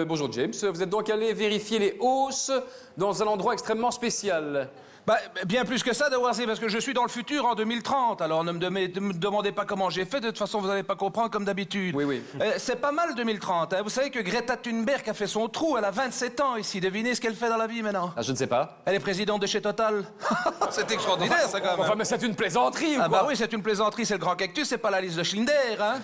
Bonjour James, vous êtes donc allé vérifier les hausses dans un endroit extrêmement spécial. Bah, bien plus que ça, de Warzy, parce que je suis dans le futur en 2030. Alors ne me demandez pas comment j'ai fait, de toute façon vous n'allez pas comprendre comme d'habitude. Oui. C'est pas mal 2030, hein. Vous savez que Greta Thunberg a fait son trou, elle a 27 ans ici. Devinez ce qu'elle fait dans la vie maintenant? Ah, je ne sais pas. Elle est présidente de chez Total. C'est extraordinaire ça quand même. Enfin, mais c'est une plaisanterie ou Ah quoi? bah oui, c'est une plaisanterie, c'est le grand cactus, c'est pas la liste de Schindler, hein.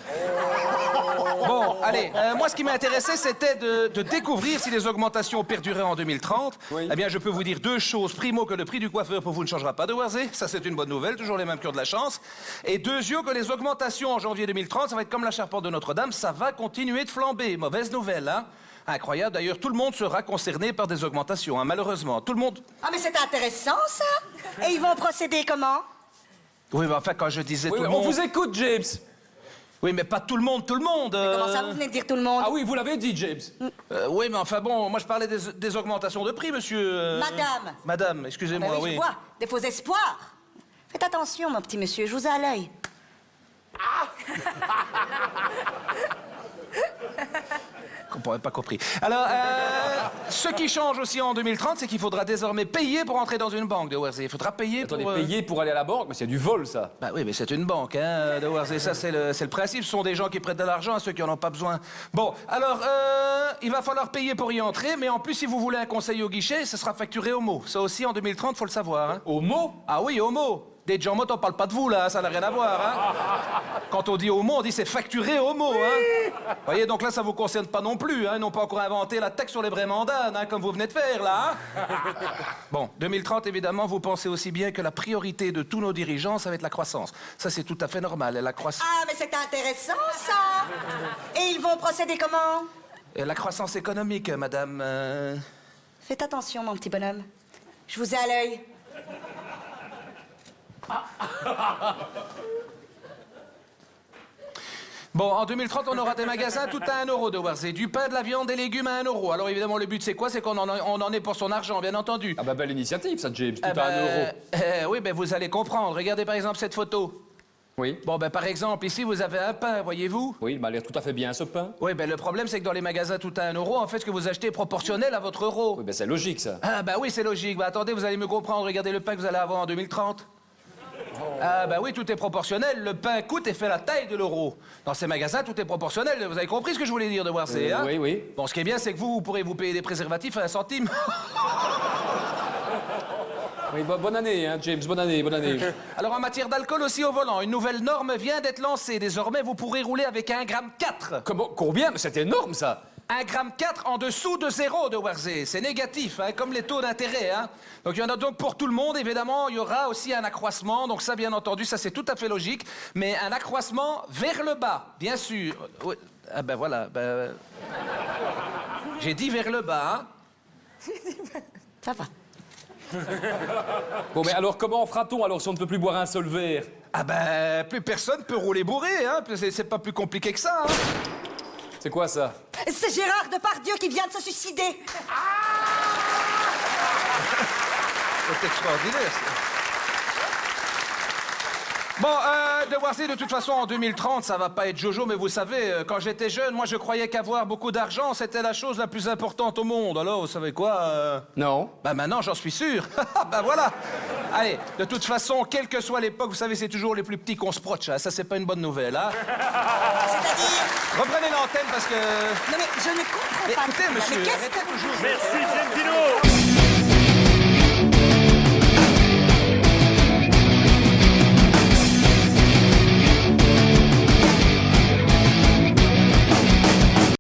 Bon, allez, moi ce qui m'intéressait c'était de découvrir si les augmentations perduraient en 2030. Oui. Eh bien, je peux vous dire deux choses. Primo, que le prix du coiffeur pour vous ne changera pas, de Warzy. Ça, c'est une bonne nouvelle, toujours les mêmes qui ont de la chance. Et deuxièmement, que les augmentations en janvier 2030, ça va être comme la charpente de Notre-Dame, ça va continuer de flamber. Mauvaise nouvelle, hein. Incroyable, d'ailleurs, tout le monde sera concerné par des augmentations, hein, malheureusement. Tout le monde... Ah, mais c'est intéressant, ça. Et ils vont procéder comment? Oui, mais enfin, quand je disais Oui, tout le on monde... vous écoute, James. Oui, mais pas tout le monde, tout le monde. Comment ça, vous venez de dire tout le monde? Ah oui, vous l'avez dit, James. Oui, mais enfin bon, moi je parlais des augmentations de prix, monsieur... Madame. Madame, excusez-moi, Ben oui. je vois, des faux espoirs. Faites attention, mon petit monsieur, je vous ai à l'œil. On n'aurait pas compris. Alors, ce qui change aussi en 2030, c'est qu'il faudra désormais payer pour entrer dans une banque, de Warzy. Il faudra payer Attendez, pour... payer pour aller à la banque, mais c'est du vol, ça. Bah oui, mais c'est une banque, hein, de Warzy. Ça, c'est le principe. Ce sont des gens qui prêtent de l'argent à ceux qui en ont pas besoin. Bon, alors, il va falloir payer pour y entrer, mais en plus, si vous voulez un conseil au guichet, ce sera facturé au mot. Ça aussi, en 2030, faut le savoir, hein. Au mot? Ah oui, au mot. Des gens mots, on parle pas de vous, là, ça n'a rien à voir, hein. Quand on dit au mot, on dit c'est facturé au mot, hein. Voyez, donc là, ça vous concerne pas non plus, hein. Ils n'ont pas encore inventé la taxe sur les vrais mandats, hein, comme vous venez de faire, là, hein. Bon, 2030, évidemment, vous pensez aussi bien que la priorité de tous nos dirigeants, ça va être la croissance. Ça, c'est tout à fait normal, la croissance... Ah, mais c'est intéressant, ça. Et ils vont procéder comment? La croissance économique, madame... Faites attention, mon petit bonhomme. Je vous ai à l'œil. Bon, en 2030, on aura des magasins tout à 1 euro, de Warzy. Du pain, de la viande, des légumes à 1 euro. Alors évidemment, le but, c'est quoi? C'est qu'on en ait pour son argent, bien entendu. Ah bah belle initiative, ça, James, tout Eh à ben, 1 euro. oui, ben vous allez comprendre. Regardez par exemple cette photo. Oui. Bon, ben par exemple, ici, vous avez un pain, voyez-vous? Oui, il m'a l'air tout à fait bien, ce pain. Oui, ben le problème, c'est que dans les magasins tout à 1 euro, en fait, ce que vous achetez est proportionnel à votre euro. Oui, ben c'est logique, ça. Ah, ben oui, c'est logique. Ben attendez, vous allez me comprendre. Regardez le pain que vous allez avoir en 2030. Ah, ben oui, tout est proportionnel. Le pain coûte et fait la taille de l'euro. Dans ces magasins, tout est proportionnel. Vous avez compris ce que je voulais dire, de Warzy, hein? Oui. Bon, ce qui est bien, c'est que vous pourrez vous payer des préservatifs à 1 centime. Oui, bonne année, hein, James, bonne année. Alors, en matière d'alcool aussi au volant, une nouvelle norme vient d'être lancée. Désormais, vous pourrez rouler avec 1,4 g. Comment, combien? Mais c'est énorme, ça. 1,4 g en dessous de 0, de Warzy. C'est négatif, hein, comme les taux d'intérêt, hein. Donc, il y en a donc pour tout le monde. Évidemment, il y aura aussi un accroissement. Donc, ça, bien entendu, ça, c'est tout à fait logique. Mais un accroissement vers le bas, bien sûr. Oui. Ah, ben voilà. Ben... J'ai dit vers le bas, hein. Ça va. Bon, mais alors, comment fera-t-on, alors, si on ne peut plus boire un seul verre? Ah ben, plus personne peut rouler bourré, hein. C'est pas plus compliqué que ça, hein. C'est quoi, ça? C'est Gérard Depardieu qui vient de se suicider. C'est extraordinaire, ça. Bon, de Warzy, de toute façon, en 2030, ça va pas être Jojo, mais vous savez, quand j'étais jeune, moi, je croyais qu'avoir beaucoup d'argent, c'était la chose la plus importante au monde. Alors, vous savez quoi Non. Ben maintenant, j'en suis sûr. Ben voilà. Allez, de toute façon, quelle que soit l'époque, vous savez, c'est toujours les plus petits qu'on se proche, hein. Ça, c'est pas une bonne nouvelle, hein. C'est-à-dire... Reprenez l'antenne, parce que... Non, mais je ne comprends Mais pas. écoutez, monsieur, Mais qu'est-ce arrêtez que vous toujours. Merci, Gentino.